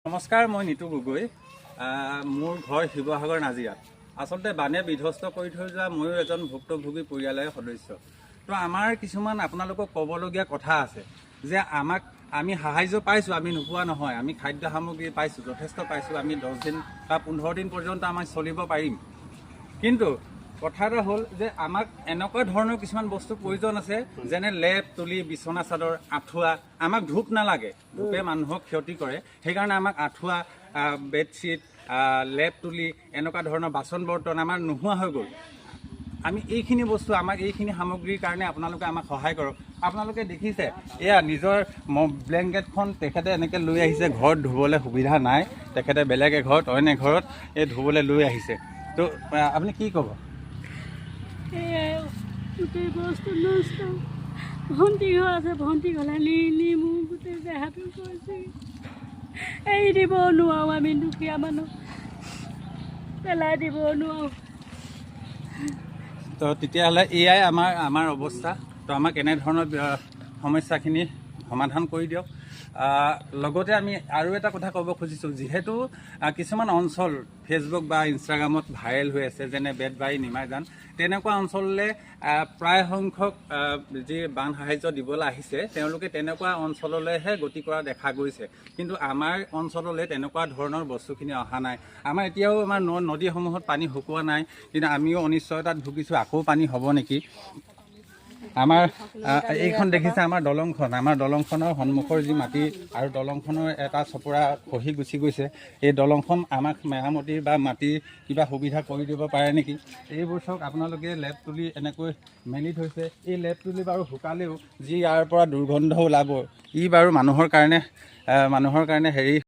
নমস্কাৰ, মই নিতু গগৈ। মোৰ ঘৰ শিৱসাগৰ নাজিৰাত। আচলতে বানে বিধ্বস্ত কৰি থৈ যোৱা ময়ো এজন ভুক্তভোগী পৰিয়ালৰ সদস্য। তো আমাৰ কিছুমান আপোনালোকক ক'বলগীয়া কথা আছে যে আমি সাহায্য পাইছোঁ, আমি নোপোৱা নহয়। আমি খাদ্য সামগ্ৰী পাইছোঁ, যথেষ্ট পাইছোঁ। আমি 10 দিন বা 15 দিন পৰ্যন্ত আমি চলিব পাৰিম। কিন্তু কথা এটা হ'ল যে আমাক এনেকুৱা ধৰণৰ কিছুমান বস্তু প্ৰয়োজন আছে, যেনে লেপ তুলি, বিচনা চাদৰ, আঁঠুৱা। আমাক ধূপ নালাগে, ধূপে মানুহক ক্ষতি কৰে। সেইকাৰণে আমাক আঁঠুৱা, বেডশ্বীট, লেপ তুলি, এনেকুৱা ধৰণৰ বাচন বৰ্তন আমাৰ নোহোৱা হৈ গ'ল। আমি এইখিনি বস্তু, আমাক এইখিনি সামগ্ৰীৰ কাৰণে আপোনালোকে আমাক সহায় কৰক। আপোনালোকে দেখিছে, এয়া নিজৰ ব্লেংকেটখন তেখেতে এনেকৈ লৈ আহিছে। ঘৰত ধুবলৈ সুবিধা নাই, তেখেতে বেলেগ এঘৰত, অইন এঘৰত এই ধুবলৈ লৈ আহিছে। তো আপুনি কি ক'ব? গোটেই বস্তু নষ্ট। ভণ্টি ঘৰ আছে, ভণ্টি ঘৰলৈ নি মোৰ গোটেই দেহাটো কৰিছে। এৰি দিব নোৱাৰোঁ, আমি দুখীয়া মানুহ, পেলাই দিব নোৱাৰোঁ। তো তেতিয়াহ'লে এয়াই আমাৰ অৱস্থা। তো আমাক এনেধৰণৰ সমস্যাখিনি সমাধান কৰি দিয়ক। লগতে আমি আৰু এটা কথা ক'ব খুজিছোঁ, যিহেতু কিছুমান অঞ্চল ফেচবুক বা ইনষ্টাগ্ৰামত ভাইৰেল হৈ আছে, যেনে বেতবাৰী, নিমাইজান, তেনেকুৱা অঞ্চললৈ প্ৰায় সংখ্যক যি বান সাহাৰ্য দিবলৈ আহিছে, তেওঁলোকে তেনেকুৱা অঞ্চললৈহে গতি কৰা দেখা গৈছে। কিন্তু আমাৰ অঞ্চললৈ তেনেকুৱা ধৰণৰ বস্তুখিনি অহা নাই। আমাৰ এতিয়াও আমাৰ নদীসমূহত পানী শুকোৱা নাই, কিন্তু আমিও অনিশ্চয়তাত ভুগিছোঁ, আকৌ পানী হ'ব নেকি। আমাৰ এইখন দেখিছে আমাৰ দলংখন, আমাৰ দলংখনৰ সন্মুখৰ যি মাটি আৰু দলংখনৰ এটা চপৰা খহি গুচি গৈছে। এই দলংখন আমাক মেৰামতি বা মাটি কিবা সুবিধা কৰি দিব পাৰে নেকি। এইবোৰ চাওক, আপোনালোকে লেপ তুলি এনেকৈ মেলি থৈছে। এই লেপ তুলি বাৰু শুকালেও যি ইয়াৰ পৰা দুৰ্গন্ধ ওলাব, ই বাৰু মানুহৰ কাৰণে হেৰি